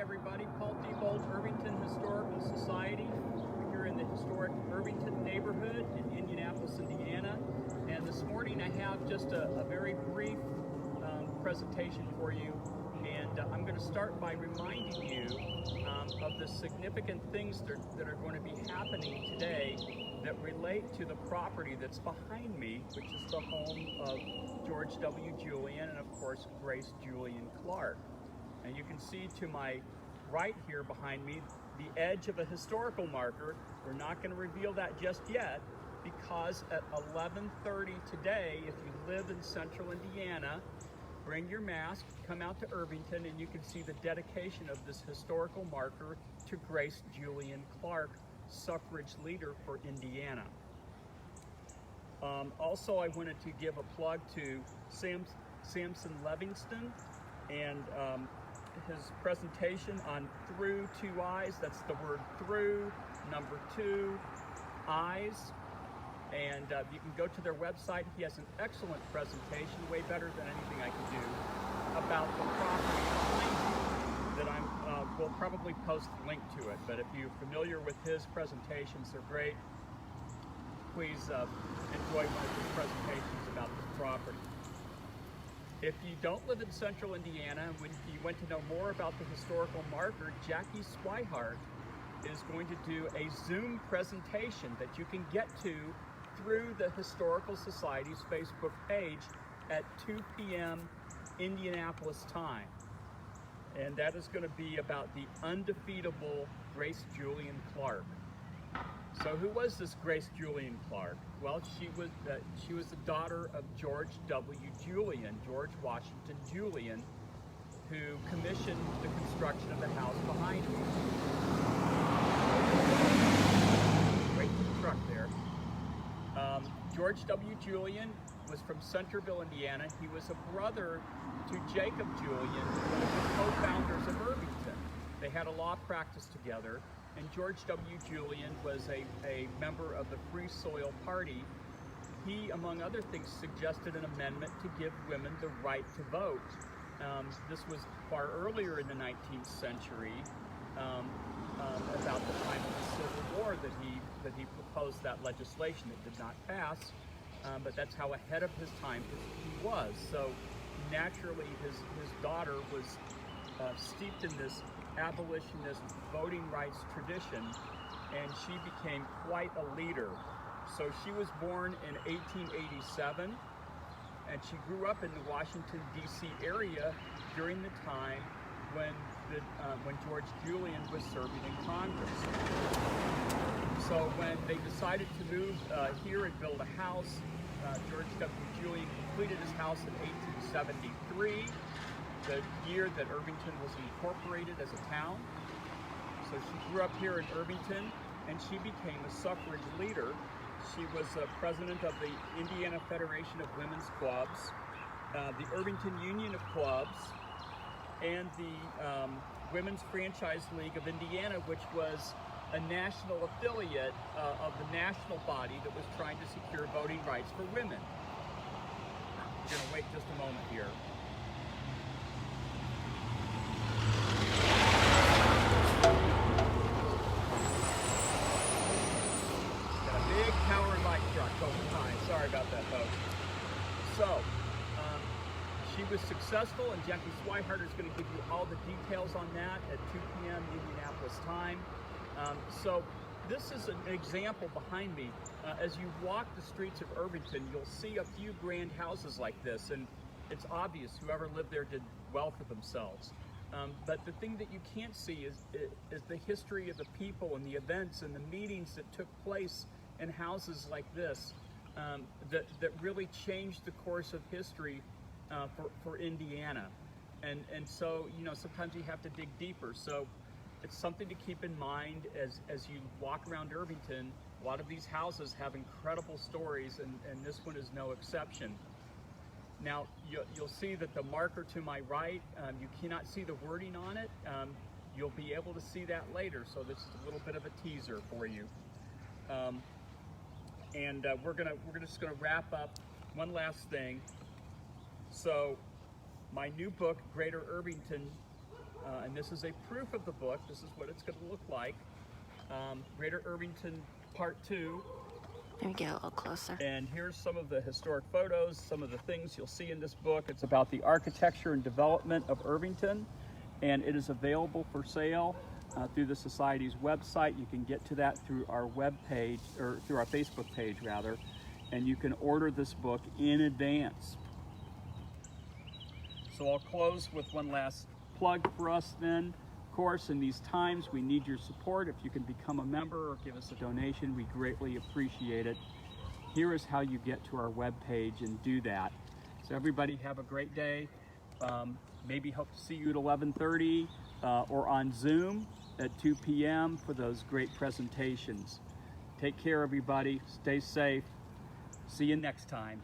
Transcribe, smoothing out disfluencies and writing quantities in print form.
everybody. Paul Diebold, Irvington Historical Society. We're here in the historic Irvington neighborhood in Indianapolis, Indiana. And this morning I have just a very brief presentation for you. And I'm going to start by reminding you of the significant things that are going to be happening today that relate to the property that's behind me, which is the home of George W. Julian and, of course, Grace Julian Clarke. And you can see to my right here behind me the edge of a historical marker. We're not going to reveal that just yet, because at 11:30 today, if you live in central Indiana, bring your mask, come out to Irvington, and you can see the dedication of this historical marker to Grace Julian Clarke, suffrage leader for Indiana. Also, I wanted to give a plug to Samson Livingston and his presentation on through two eyes. That's the word through, number 2, eyes. And you can go to their website. He has an excellent presentation, way better than anything I can do, about the property that we'll probably post a link to it. But if you're familiar with his presentations, they're great. Please enjoy one of his presentations about this property. If you don't live in central Indiana, when you want to know more about the historical marker, Jackie Swihart is going to do a Zoom presentation that you can get to through the Historical Society's Facebook page at 2 p.m. Indianapolis time. And that is going to be about the undefeatable Grace Julian Clarke. So who was this Grace Julian Clarke? Well, she was the daughter of George W. Julian, George Washington Julian, who commissioned the construction of the house behind me. Wait for the truck there. George W. Julian was from Centerville, Indiana. He was a brother to Jacob Julian, one of the co-founders of Irvington. They had a law practice together, and George W. Julian was a member of the Free Soil Party. He, among other things, suggested an amendment to give women the right to vote. This was far earlier in the 19th century, about the time of the Civil War, that he proposed that legislation. It did not pass, but that's how ahead of his time he was. So naturally, his daughter was steeped in this abolitionist voting rights tradition, and she became quite a leader. So she was born in 1887, and she grew up in the Washington, D.C. area during the time when George Julian was serving in Congress. So when they decided to move here and build a house, George W. Julian completed his house in 1873, the year that Irvington was incorporated as a town. So she grew up here in Irvington, and she became a suffrage leader. She was president of the Indiana Federation of Women's Clubs, the Irvington Union of Clubs, and the Women's Franchise League of Indiana, which was a national affiliate of the national body that was trying to secure voting rights for women. I'm going to wait just a moment here. Got a big power and light truck over time. Sorry about that, folks. So, she was successful, and Jackie Swihart is going to give you all the details on that at 2 p.m. Indianapolis time. So this is an example behind me. As you walk the streets of Irvington, you'll see a few grand houses like this, and it's obvious whoever lived there did well for themselves. But the thing that you can't see is the history of the people and the events and the meetings that took place in houses like this that really changed the course of history for Indiana. And so, you know, sometimes you have to dig deeper. So it's something to keep in mind as you walk around Irvington. A lot of these houses have incredible stories, and this one is no exception. Now, you'll see that the marker to my right, you cannot see the wording on it. You'll be able to see that later, so this is a little bit of a teaser for you. We're just gonna wrap up one last thing. So my new book, Greater Irvington, and this is a proof of the book. This is what it's going to look like. Greater Irvington Part 2. Let me get a little closer. And here's some of the historic photos, some of the things you'll see in this book. It's about the architecture and development of Irvington, and it is available for sale through the Society's website. You can get to that through our web page, or through our Facebook page rather, and you can order this book in advance. So I'll close with one last plug for us then. Of course, in these times, we need your support. If you can become a member or give us a donation, we greatly appreciate it. Here is how you get to our webpage and do that. So everybody have a great day. Maybe hope to see you at 11:30 or on Zoom at 2 p.m. for those great presentations. Take care, everybody. Stay safe. See you next time.